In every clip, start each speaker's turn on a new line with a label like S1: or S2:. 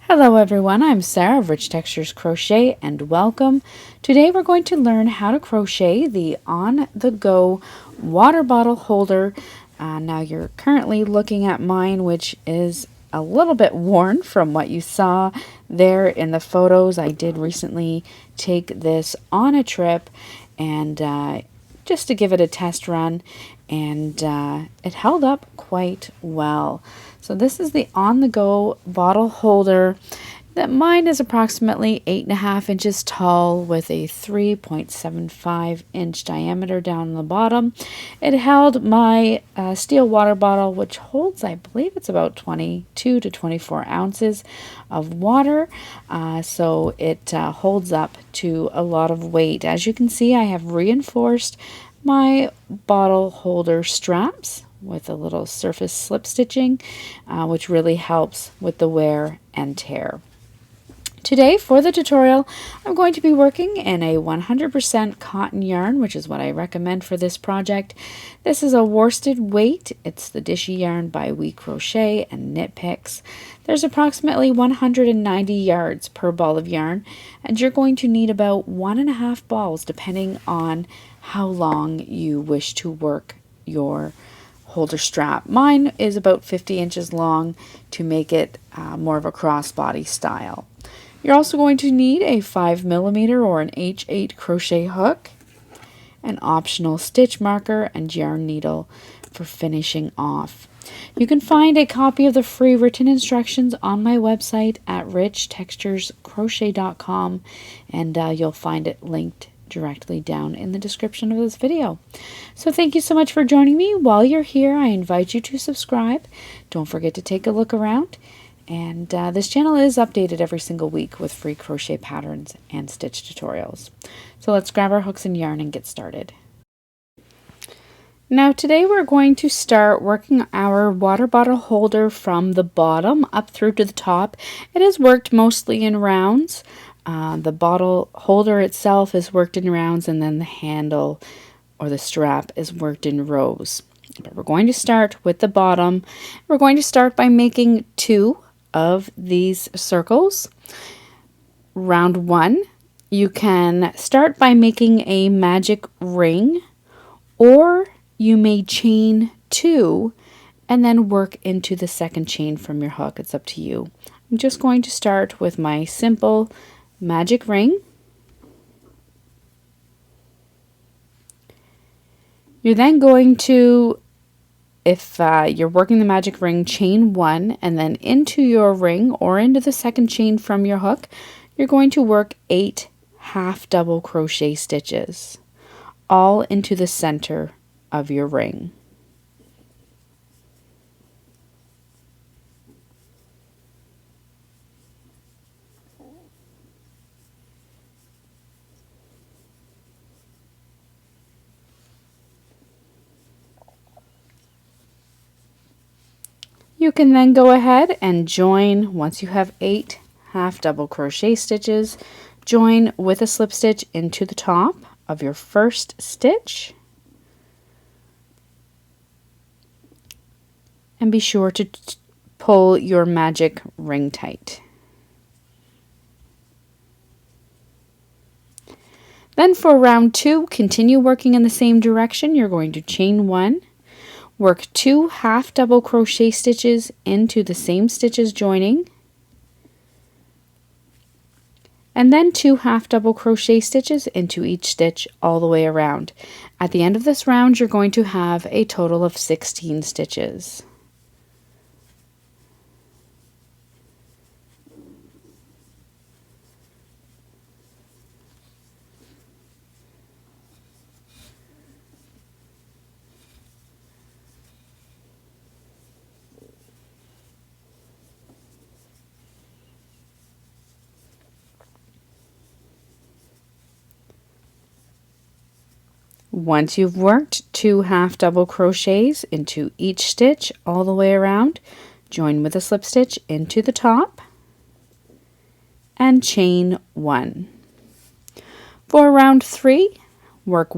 S1: Hello everyone, I'm Sarah of Rich Textures Crochet and welcome. Today we're going to learn how to crochet the on-the-go water bottle holder. Now you're currently looking at mine, which is a little bit worn from what you saw there in the photos. I did recently take this on a trip and just to give it a test run, and it held up quite well. So this is the on-the-go bottle holder. That mine is approximately 8.5 inches tall with a 3.75 inch diameter down the bottom. It held my steel water bottle, which holds, I believe it's about 22 to 24 ounces of water. So it holds up to a lot of weight. As you can see, I have reinforced my bottle holder straps with a little surface slip stitching, which really helps with the wear and tear. Today for the tutorial, I'm going to be working in a 100% cotton yarn, which is what I recommend for this project. This is a worsted weight. It's the Dishie yarn by WeCrochet and KnitPicks. There's approximately 190 yards per ball of yarn, and you're going to need about 1.5 balls depending on how long you wish to work your holder strap. Mine is about 50 inches long to make it more of a crossbody style. You're also going to need a 5mm or an H8 crochet hook, an optional stitch marker, and yarn needle for finishing off. You can find a copy of the free written instructions on my website at richtexturescrochet.com, and you'll find it linked directly down in the description of this video. So thank you so much for joining me. While you're here, I invite you to subscribe. Don't forget to take a look around. And this channel is updated every single week with free crochet patterns and stitch tutorials. So let's grab our hooks and yarn and get started. Now today we're going to start working our water bottle holder from the bottom up through to the top. It is worked mostly in rounds. The bottle holder itself is worked in rounds, and then the handle or the strap is worked in rows. But we're going to start with the bottom. We're going to start by making 2 of these circles. Round 1, you can start by making a magic ring, or you may chain 2 and then work into the second chain from your hook. It's up to you. I'm just going to start with my simple magic ring. You're then going to, if you're working the magic ring, chain 1, and then into your ring or into the second chain from your hook, you're going to work 8 half double crochet stitches, all into the center of your ring. You can then go ahead and join, once you have 8 half double crochet stitches, join with a slip stitch into the top of your first stitch, and be sure to pull your magic ring tight. Then for round 2, continue working in the same direction. You're going to chain 1, work 2 half double crochet stitches into the same stitches joining, and then 2 half double crochet stitches into each stitch all the way around. At the end of this round, you're going to have a total of 16 stitches. Once you've worked 2 half double crochets into each stitch all the way around, join with a slip stitch into the top and chain 1. For round 3, work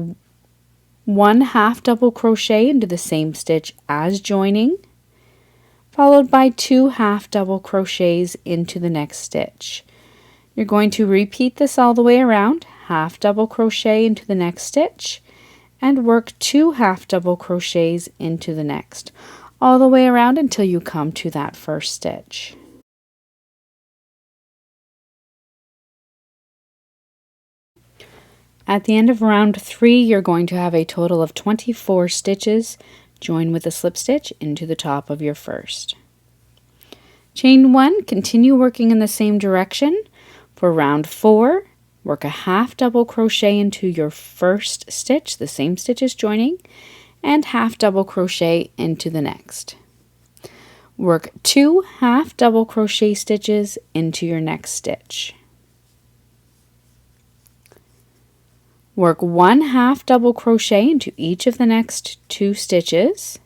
S1: 1 half double crochet into the same stitch as joining, followed by 2 half double crochets into the next stitch. You're going to repeat this all the way around, half double crochet into the next stitch, and work 2 half double crochets into the next, all the way around until you come to that first stitch. At the end of round 3, you're going to have a total of 24 stitches. Join with a slip stitch into the top of your first. Chain 1, continue working in the same direction. For round 4, work a half double crochet into your first stitch, the same stitch as joining, and half double crochet into the next. Work 2 half double crochet stitches into your next stitch. Work 1 half double crochet into each of the next 2 stitches,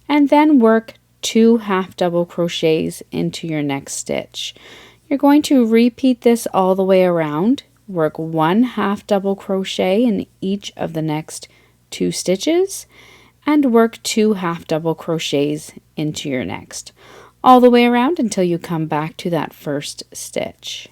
S1: and then work 2 half double crochets into your next stitch. You're going to repeat this all the way around. Work 1 half double crochet in each of the next 2 stitches, and work 2 half double crochets into your next, all the way around until you come back to that first stitch.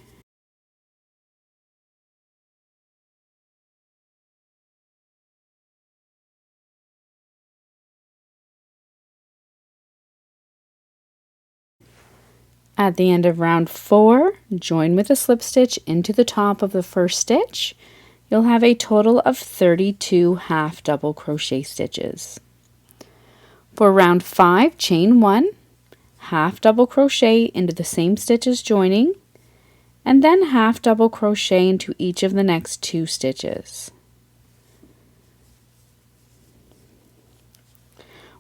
S1: At the end of round 4, join with a slip stitch into the top of the first stitch. You'll have a total of 32 half double crochet stitches. For round 5, chain 1, half double crochet into the same stitch as joining, and then half double crochet into each of the next 2 stitches.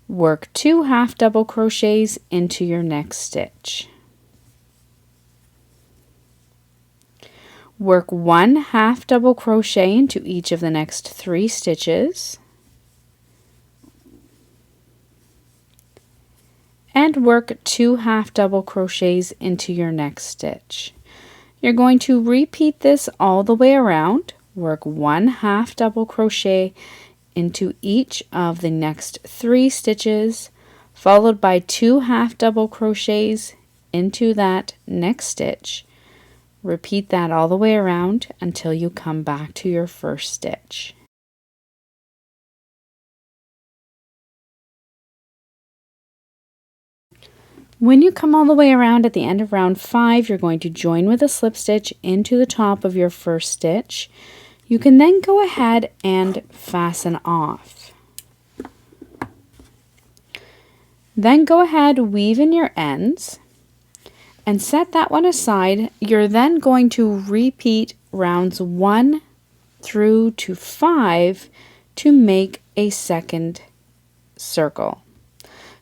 S1: Work 2 half double crochets into your next stitch. Work 1 half double crochet into each of the next 3 stitches, and work 2 half double crochets into your next stitch. You're going to repeat this all the way around. Work 1 half double crochet into each of the next 3 stitches, followed by 2 half double crochets into that next stitch. Repeat that all the way around until you come back to your first stitch. When you come all the way around at the end of round 5, you're going to join with a slip stitch into the top of your first stitch. You can then go ahead and fasten off. Then go ahead, weave in your ends, and set that one aside. You're then going to repeat rounds 1 through to 5 to make a second circle.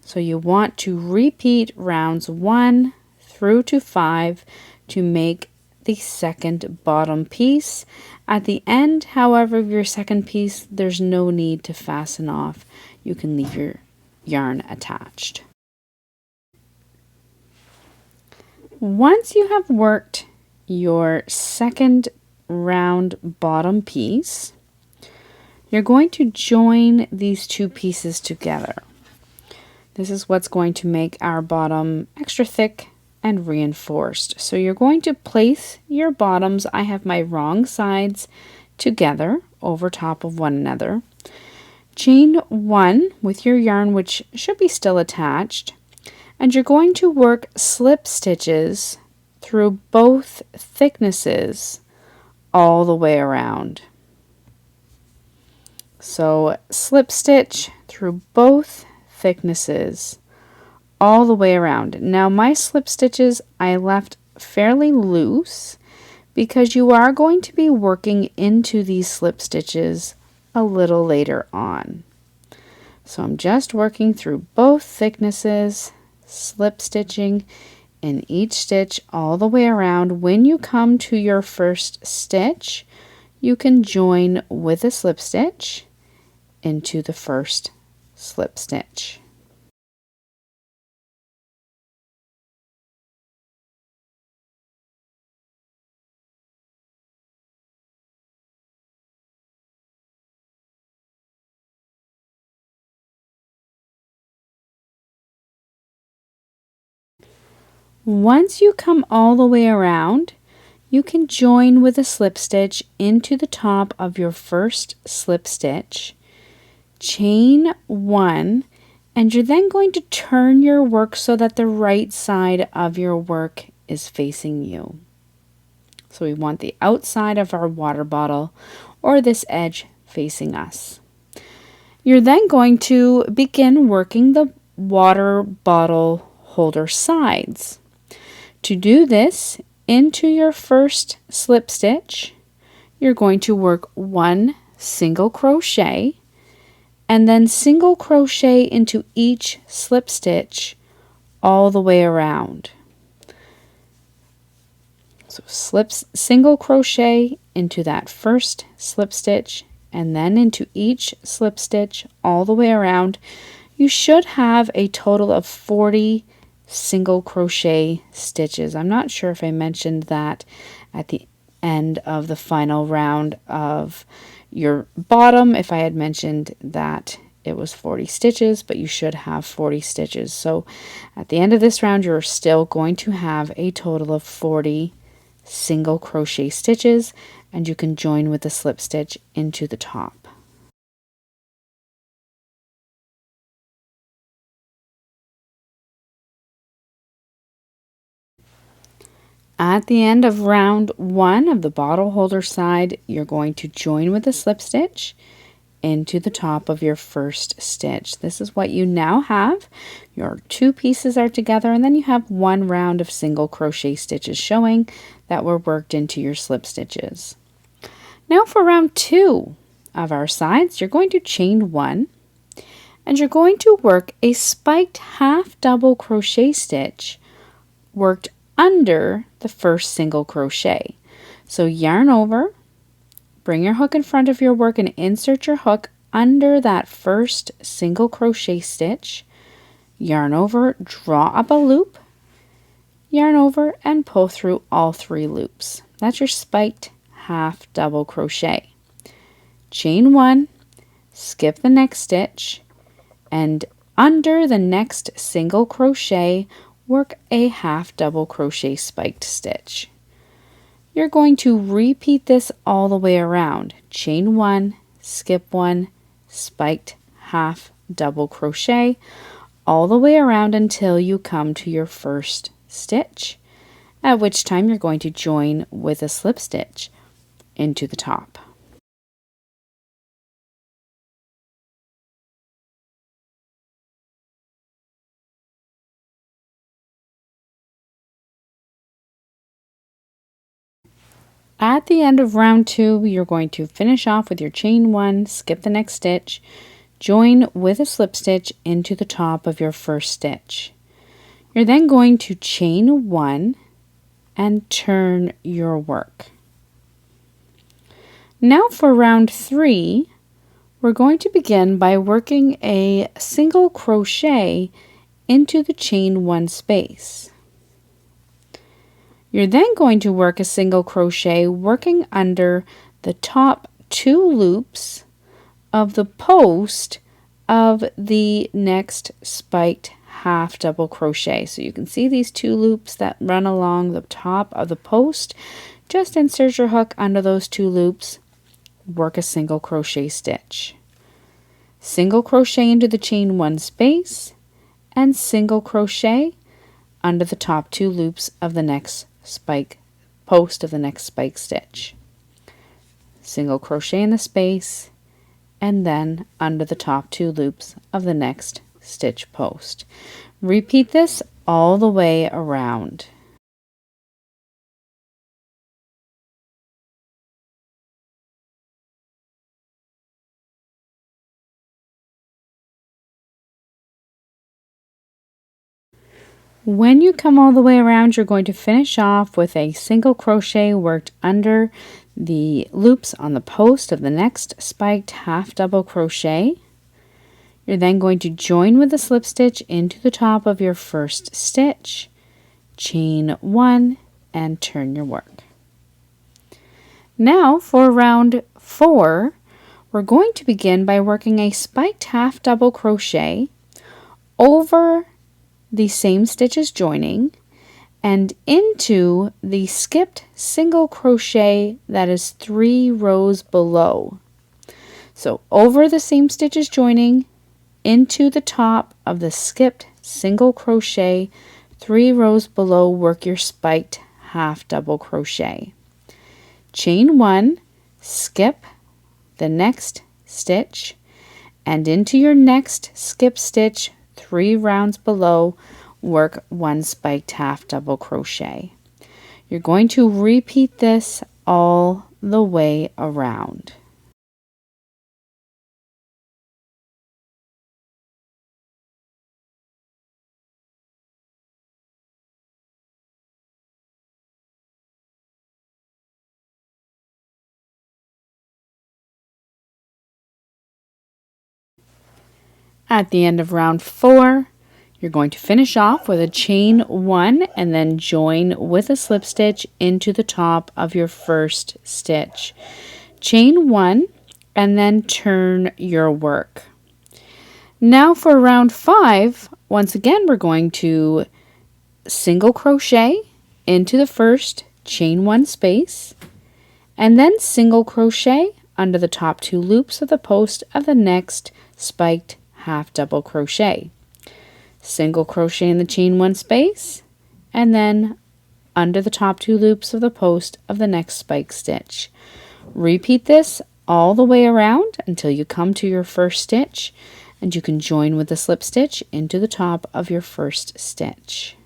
S1: So you want to repeat rounds 1 through to 5 to make the second bottom piece. At the end, however, of your second piece, there's no need to fasten off. You can leave your yarn attached. Once you have worked your second round bottom piece, you're going to join these 2 pieces together. This is what's going to make our bottom extra thick and reinforced. So you're going to place your bottoms, I have my wrong sides, together over top of one another. Chain 1 with your yarn, which should be still attached, and you're going to work slip stitches through both thicknesses all the way around. So slip stitch through both thicknesses all the way around. Now my slip stitches I left fairly loose because you are going to be working into these slip stitches a little later on. So I'm just working through both thicknesses, slip stitching in each stitch all the way around. When you come to your first stitch, you can join with a slip stitch into the first slip stitch. Once you come all the way around, you can join with a slip stitch into the top of your first slip stitch, chain 1, and you're then going to turn your work so that the right side of your work is facing you. So we want the outside of our water bottle or this edge facing us. You're then going to begin working the water bottle holder sides. To do this, into your first slip stitch, you're going to work 1 single crochet and then single crochet into each slip stitch all the way around. So single crochet into that first slip stitch and then into each slip stitch all the way around. You should have a total of 40 single crochet stitches. I'm not sure if I mentioned that at the end of the final round of your bottom, if I had mentioned that it was 40 stitches, but you should have 40 stitches. So at the end of this round, you're still going to have a total of 40 single crochet stitches, and you can join with a slip stitch into the top. At the end of round 1 of the bottle holder side, you're going to join with a slip stitch into the top of your first stitch. This is what you now have. Your 2 pieces are together, and then you have 1 round of single crochet stitches showing that were worked into your slip stitches. Now for round 2 of our sides, you're going to chain 1 and you're going to work a spiked half double crochet stitch worked under the first single crochet. So yarn over, bring your hook in front of your work and insert your hook under that first single crochet stitch, yarn over, draw up a loop, yarn over, and pull through all 3 loops. That's your spiked half double crochet. Chain 1, skip the next stitch, and under the next single crochet, work a half double crochet spiked stitch. You're going to repeat this all the way around. Chain 1, skip 1, spiked half double crochet all the way around until you come to your first stitch, at which time you're going to join with a slip stitch into the top. At the end of round 2, you're going to finish off with your chain 1, skip the next stitch, join with a slip stitch into the top of your first stitch. You're then going to chain 1 and turn your work. Now for round 3, we're going to begin by working a single crochet into the chain 1 space. You're then going to work a single crochet working under the top 2 loops of the post of the next spiked half double crochet. So you can see these 2 loops that run along the top of the post. Just insert your hook under those 2 loops, work a single crochet stitch. Single crochet into the chain 1 space and single crochet under the top 2 loops of the next spike post of the next spike stitch. Single crochet in the space and then under the top 2 loops of the next stitch post. Repeat this all the way around. When you come all the way around, you're going to finish off with a single crochet worked under the loops on the post of the next spiked half double crochet. You're then going to join with a slip stitch into the top of your first stitch, chain 1, and turn your work. Now for round 4, we're going to begin by working a spiked half double crochet over the same stitches joining, and into the skipped single crochet that is 3 rows below. So over the seam stitches joining, into the top of the skipped single crochet, 3 rows below, work your spiked half double crochet. Chain 1, skip the next stitch, and into your next skip stitch 3 rounds below, work 1 spiked half double crochet. You're going to repeat this all the way around. At the end of round 4, you're going to finish off with a chain 1 and then join with a slip stitch into the top of your first stitch. Chain 1 and then turn your work. Now for round 5, once again we're going to single crochet into the first, chain 1 space, and then single crochet under the top 2 loops of the post of the next spiked half double crochet. Single crochet in the chain 1 space, and then under the top 2 loops of the post of the next spike stitch. Repeat this all the way around until you come to your first stitch, and you can join with a slip stitch into the top of your first stitch.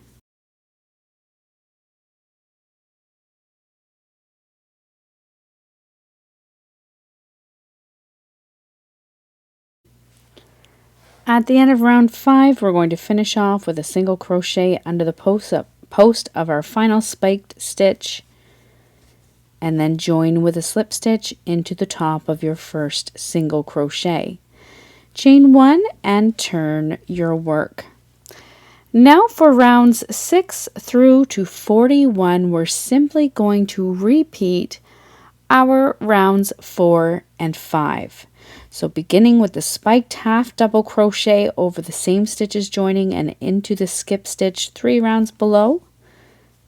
S1: At the end of round 5, we're going to finish off with a single crochet under the post of our final spiked stitch, and then join with a slip stitch into the top of your first single crochet. Chain 1 and turn your work. Now for rounds 6 through to 41, we're simply going to repeat our rounds 4 and 5. So beginning with the spiked half double crochet over the same stitches joining and into the skip stitch 3 rounds below,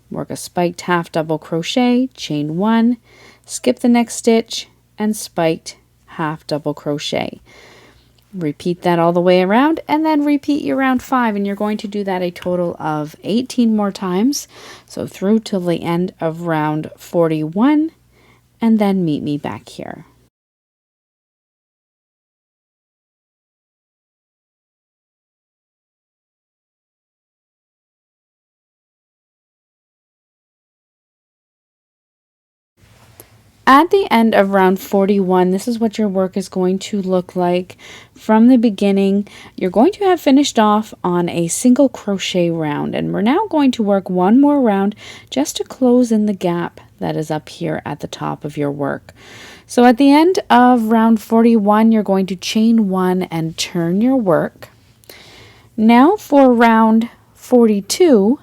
S1: work a spiked half double crochet, chain 1, skip the next stitch, and spiked half double crochet. Repeat that all the way around, and then repeat your round 5, and you're going to do that a total of 18 more times, so through till the end of round 41, and then meet me back here. At the end of round 41, this is what your work is going to look like. From the beginning, you're going to have finished off on a single crochet round, and we're now going to work one more round just to close in the gap that is up here at the top of your work. So at the end of round 41, you're going to chain 1 and turn your work. Now for round 42,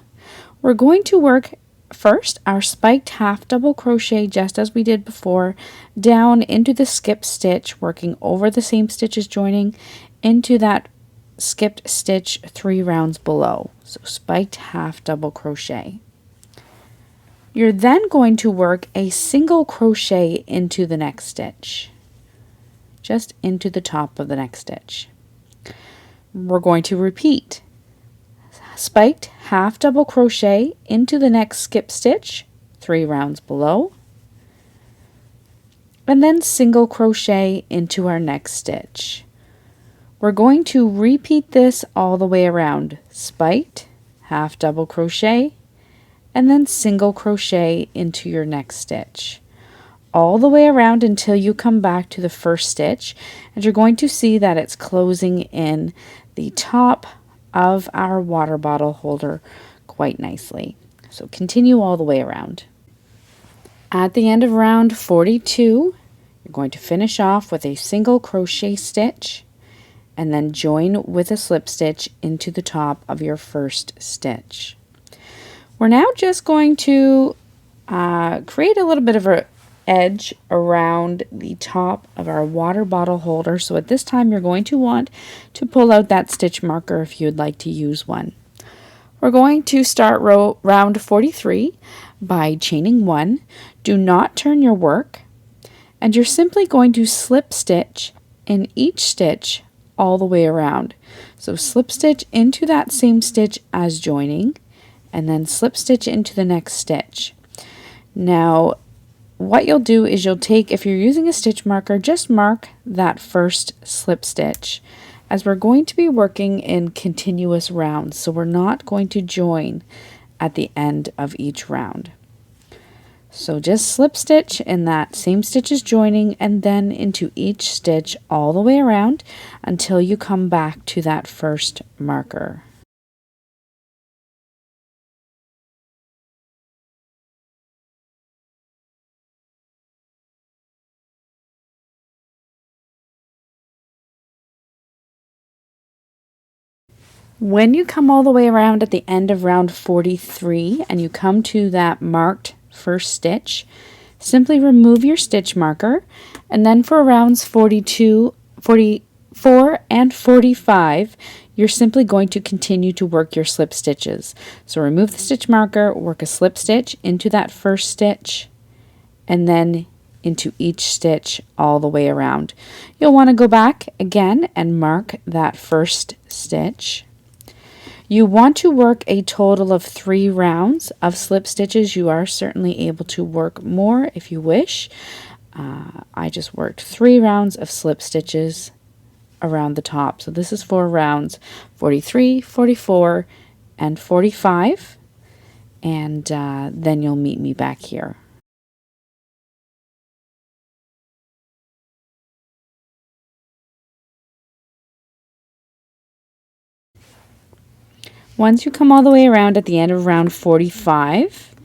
S1: we're going to work first our spiked half double crochet just as we did before, down into the skip stitch, working over the same stitches joining into that skipped stitch 3 rounds below. So spiked half double crochet. You're then going to work a single crochet into the next stitch, just into the top of the next stitch. We're going to repeat spiked half double crochet into the next skip stitch 3 rounds below, and then single crochet into our next stitch. We're going to repeat this all the way around, spiked half double crochet and then single crochet into your next stitch, all the way around until you come back to the first stitch, and you're going to see that it's closing in the top of our water bottle holder quite nicely. So continue all the way around. At the end of round 42, you're going to finish off with a single crochet stitch and then join with a slip stitch into the top of your first stitch. We're now just going to create a little bit of an edge around the top of our water bottle holder. So at this time you're going to want to pull out that stitch marker if you'd like to use one. We're going to start round 43 by chaining 1. Do not turn your work, and you're simply going to slip stitch in each stitch all the way around. So slip stitch into that same stitch as joining, and then slip stitch into the next stitch. Now what you'll do is you'll take, if you're using a stitch marker, just mark that first slip stitch, as we're going to be working in continuous rounds, so we're not going to join at the end of each round. So just slip stitch in that same stitch as joining, and then into each stitch all the way around until you come back to that first marker. When you come all the way around at the end of round 43 and you come to that marked first stitch, simply remove your stitch marker, and then for rounds 42, 44, and 45, you're simply going to continue to work your slip stitches. So remove the stitch marker, work a slip stitch into that first stitch, and then into each stitch all the way around. You'll want to go back again and mark that first stitch. You want to work a total of 3 rounds of slip stitches. You are certainly able to work more if you wish. I just worked 3 rounds of slip stitches around the top. So this is for rounds 43, 44, and 45. And then you'll meet me back here. Once you come all the way around at the end of round 45,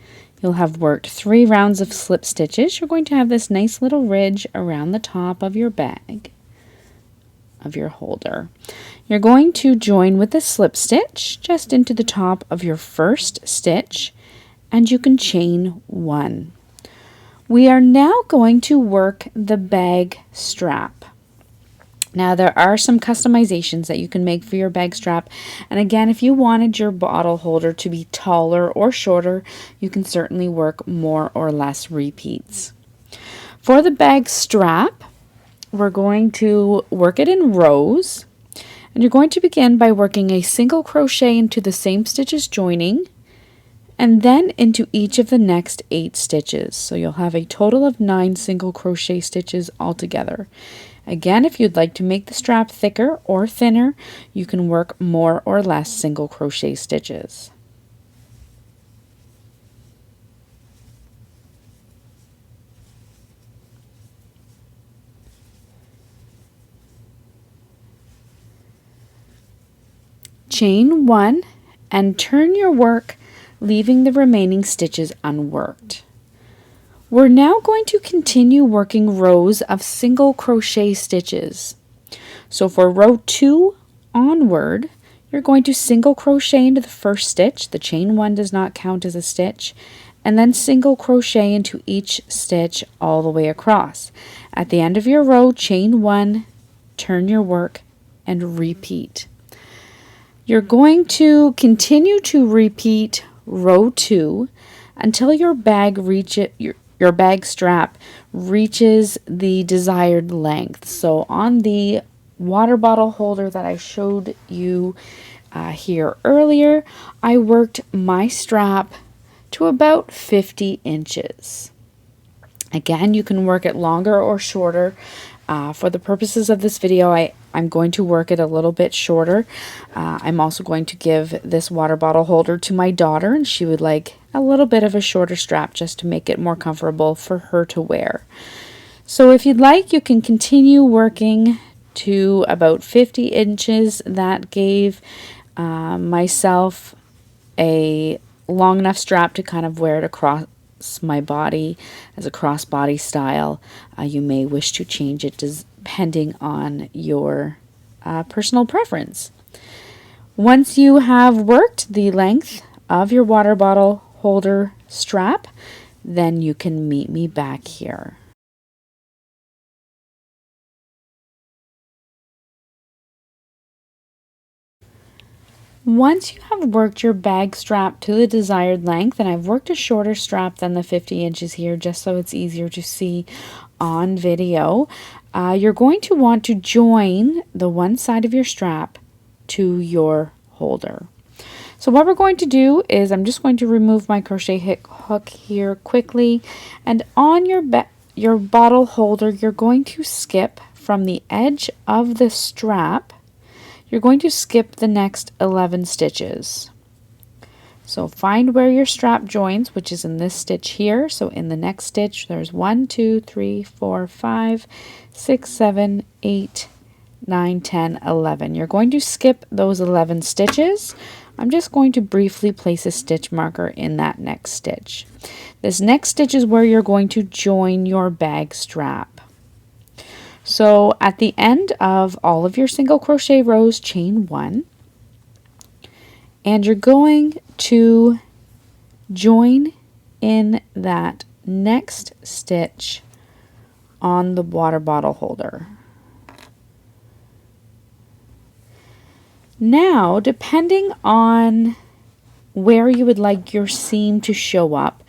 S1: you'll have worked 3 rounds of slip stitches. You're going to have this nice little ridge around the top of your bag, of your holder. You're going to join with a slip stitch just into the top of your first stitch, and you can chain 1. We are now going to work the bag strap. Now there are some customizations that you can make for your bag strap, and again, if you wanted your bottle holder to be taller or shorter, you can certainly work more or less repeats. For the bag strap, we're going to work it in rows, and you're going to begin by working a single crochet into the same stitch as joining, and then into each of the next 8 stitches. So you'll have a total of 9 single crochet stitches altogether. Again, if you'd like to make the strap thicker or thinner, you can work more or less single crochet stitches. Chain 1 and turn your work, leaving the remaining stitches unworked. We're now going to continue working rows of single crochet stitches. So for row 2 onward, you're going to single crochet into the first stitch. The chain 1 does not count as a stitch. And then single crochet into each stitch all the way across. At the end of your row, chain 1, turn your work, and repeat. You're going to continue to repeat row 2 until your bag your bag strap reaches the desired length. So on the water bottle holder that I showed you here earlier, I worked my strap to about 50 inches. Again, you can work it longer or shorter. For the purposes of this video, I'm going to work it a little bit shorter. I'm also going to give this water bottle holder to my daughter, and she would like a little bit of a shorter strap just to make it more comfortable for her to wear. So if you'd like, you can continue working to about 50 inches. That gave myself a long enough strap to kind of wear it across my body as a crossbody style. You may wish to change it depending on your personal preference. Once you have worked the length of your water bottle holder strap, then you can meet me back here. Once you have worked your bag strap to the desired length, and I've worked a shorter strap than the 50 inches here just so it's easier to see on video, you're going to want to join the one side of your strap to your holder. So what we're going to do is I'm just going to remove my crochet hook here quickly, and on your bottle holder you're going to skip from the edge of the strap. You're going to skip the next 11 stitches. So find where your strap joins, which is in this stitch here. So in the next stitch, there's 1, 2, 3, 4, 5, 6, 7, 8, 9, 10, 11. You're going to skip those 11 stitches. I'm just going to briefly place a stitch marker in that next stitch. This next stitch is where you're going to join your bag strap. So at the end of all of your single crochet rows, chain 1, and you're going to join in that next stitch on the water bottle holder. Now, depending on where you would like your seam to show up,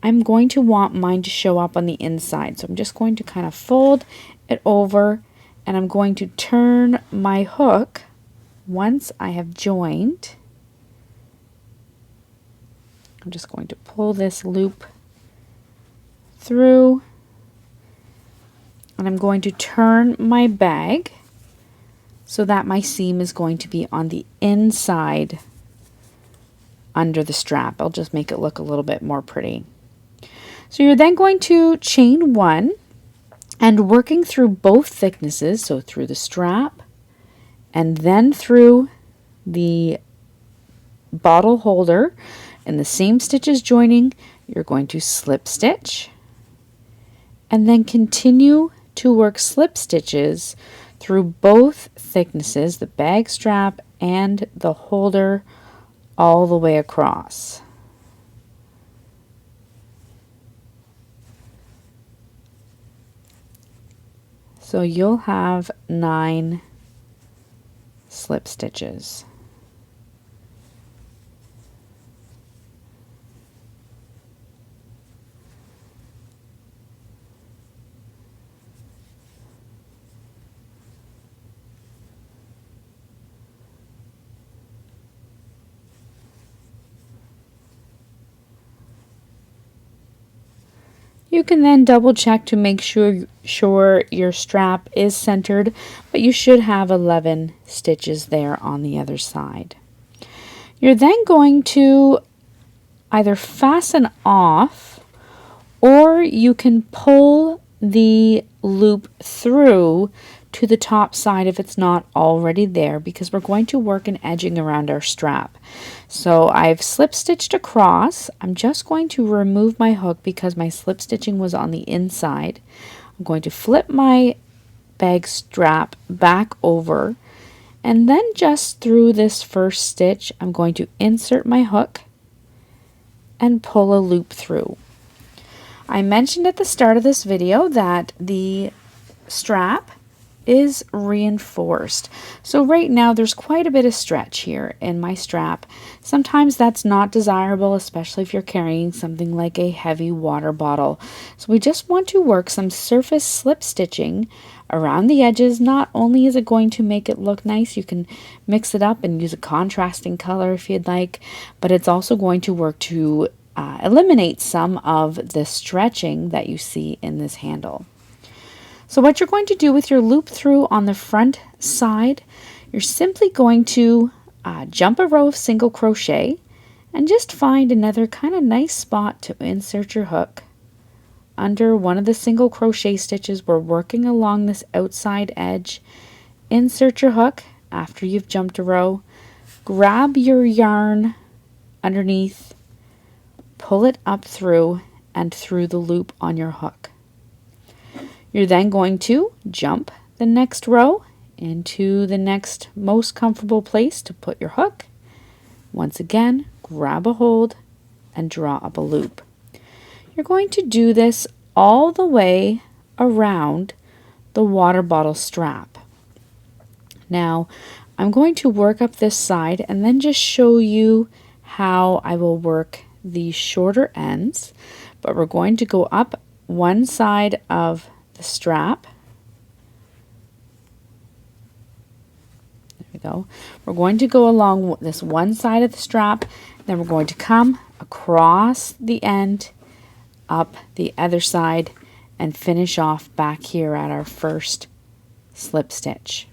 S1: I'm going to want mine to show up on the inside. So I'm just going to kind of fold it over, and I'm going to turn my hook once I have joined. I'm just going to pull this loop through, and I'm going to turn my bag so that my seam is going to be on the inside under the strap. I'll just make it look a little bit more pretty. So you're then going to chain 1, and working through both thicknesses, so through the strap and then through the bottle holder, in the same stitches joining, you're going to slip stitch and then continue to work slip stitches through both thicknesses, the bag strap and the holder, all the way across. So you'll have 9 slip stitches. You can then double check to make sure your strap is centered, but you should have 11 stitches there on the other side. You're then going to either fasten off, or you can pull the loop through to the top side if it's not already there, because we're going to work an edging around our strap. So I've slip stitched across. I'm just going to remove my hook because my slip stitching was on the inside. I'm going to flip my bag strap back over, and then just through this first stitch I'm going to insert my hook and pull a loop through. I mentioned at the start of this video that the strap is reinforced. So right now there's quite a bit of stretch here in my strap. Sometimes that's not desirable, especially if you're carrying something like a heavy water bottle. So we just want to work some surface slip stitching around the edges. Not only is it going to make it look nice, you can mix it up and use a contrasting color if you'd like, but it's also going to work to eliminate some of the stretching that you see in this handle. So what you're going to do with your loop through on the front side, you're simply going to jump a row of single crochet and just find another kind of nice spot to insert your hook under one of the single crochet stitches. We're working along this outside edge. Insert your hook after you've jumped a row, grab your yarn underneath, pull it up through and through the loop on your hook. You're then going to jump the next row into the next most comfortable place to put your hook. Once again, grab a hold and draw up a loop. You're going to do this all the way around the water bottle strap. Now, I'm going to work up this side and then just show you how I will work the shorter ends. But we're going to go up one side of the strap. There we go. We're going to go along this one side of the strap, then we're going to come across the end, up the other side, and finish off back here at our first slip stitch.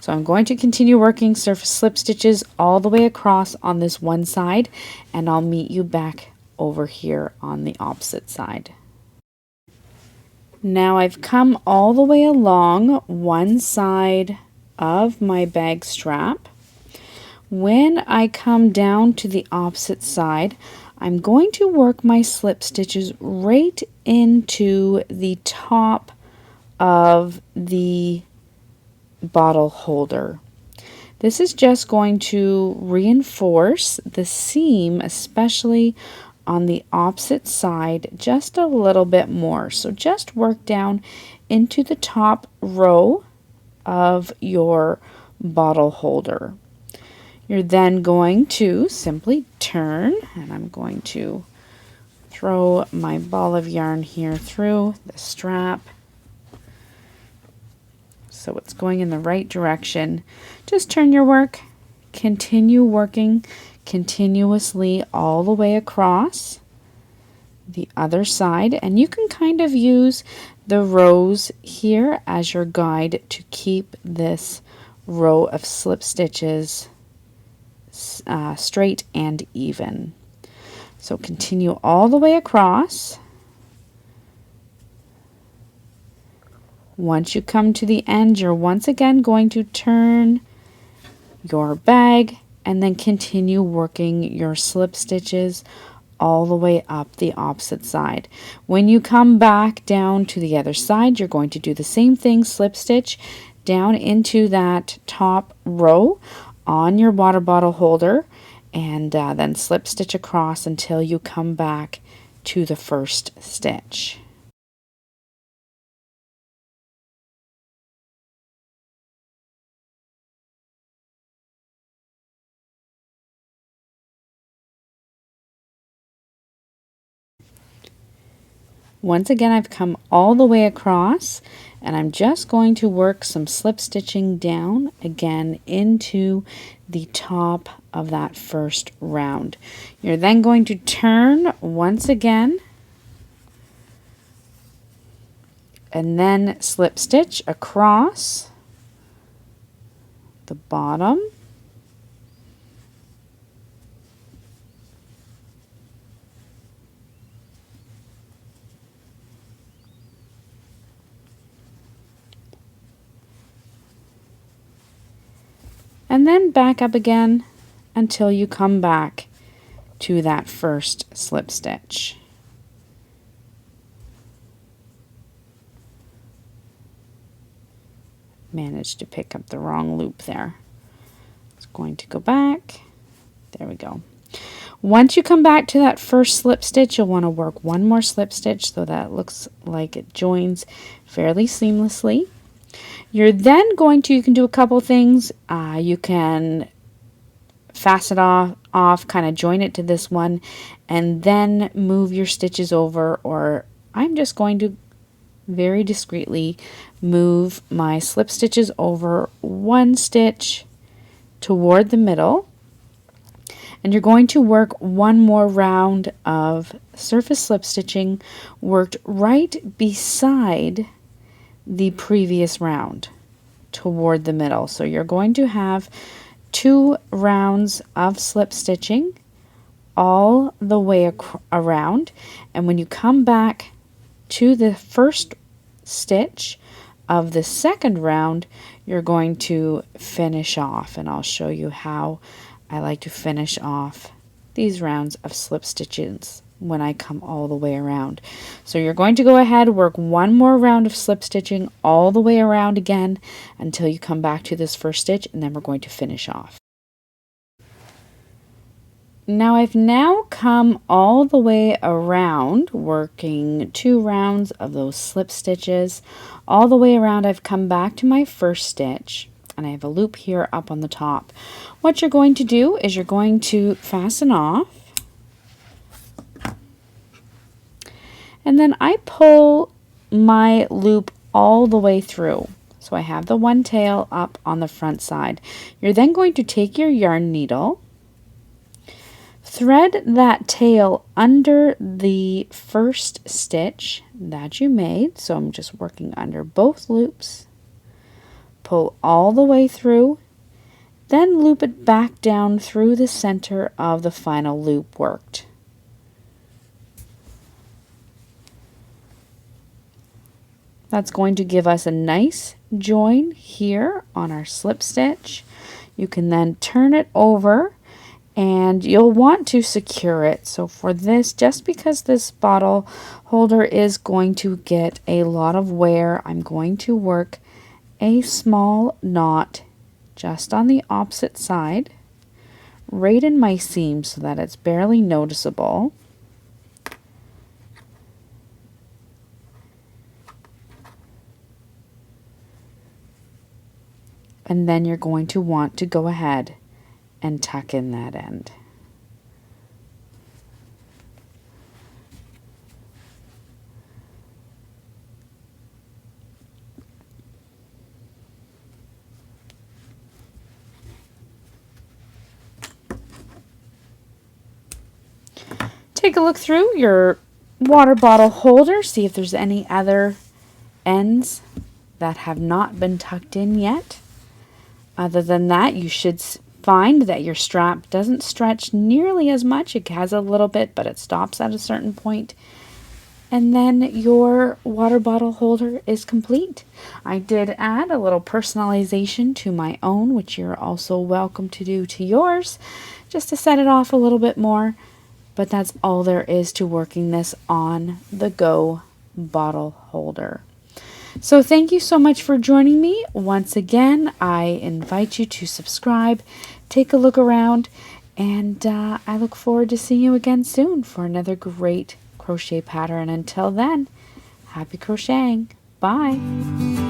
S1: So I'm going to continue working surface slip stitches all the way across on this one side, and I'll meet you back over here on the opposite side. Now I've come all the way along one side of my bag strap. When I come down to the opposite side, I'm going to work my slip stitches right into the top of the bottle holder. This is just going to reinforce the seam, especially on the opposite side, just a little bit more. So just work down into the top row of your bottle holder. You're then going to simply turn, and I'm going to throw my ball of yarn here through the strap so it's going in the right direction. Just turn your work, continue working continuously all the way across the other side, and you can kind of use the rows here as your guide to keep this row of slip stitches straight and even. So continue all the way across. Once you come to the end, you're once again going to turn your bag and then continue working your slip stitches all the way up the opposite side. When you come back down to the other side, you're going to do the same thing, slip stitch down into that top row on your water bottle holder, and then slip stitch across until you come back to the first stitch. Once again, I've come all the way across, and I'm just going to work some slip stitching down again into the top of that first round. You're then going to turn once again and then slip stitch across the bottom. And then back up again until you come back to that first slip stitch. Managed to pick up the wrong loop there. It's going to go back. There we go. Once you come back to that first slip stitch, you'll want to work one more slip stitch so that it looks like it joins fairly seamlessly. You're then going to, you can do a couple things. You can fasten it off, kind of join it to this one, and then move your stitches over, or I'm just going to very discreetly move my slip stitches over one stitch toward the middle, and you're going to work one more round of surface slip stitching worked right beside the previous round toward the middle. So you're going to have 2 rounds of slip stitching all the way around, and when you come back to the first stitch of the second round, you're going to finish off, and I'll show you how I like to finish off these rounds of slip stitches when I come all the way around. So you're going to go ahead, work one more round of slip stitching all the way around again until you come back to this first stitch, and then we're going to finish off. Now I've come all the way around, working 2 rounds of those slip stitches. All the way around, I've come back to my first stitch. and I have a loop here up on the top. What you're going to do is you're going to fasten off, and then I pull my loop all the way through. So I have the one tail up on the front side. You're then going to take your yarn needle, thread that tail under the first stitch that you made. So I'm just working under both loops. Pull all the way through, then loop it back down through the center of the final loop worked. That's going to give us a nice join here on our slip stitch. You can then turn it over and you'll want to secure it. So for this, just because this bottle holder is going to get a lot of wear, I'm going to work a small knot just on the opposite side, right in my seam so that it's barely noticeable. And then you're going to want to go ahead and tuck in that end. Take a look through your water bottle holder, see if there's any other ends that have not been tucked in yet. Other than that, you should find that your strap doesn't stretch nearly as much. It has a little bit, but it stops at a certain point. And then your water bottle holder is complete. I did add a little personalization to my own, which you're also welcome to do to yours, just to set it off a little bit more. But that's all there is to working this on the go bottle holder. So thank you so much for joining me. Once again, I invite you to subscribe, take a look around, and I look forward to seeing you again soon for another great crochet pattern. Until then, happy crocheting. Bye.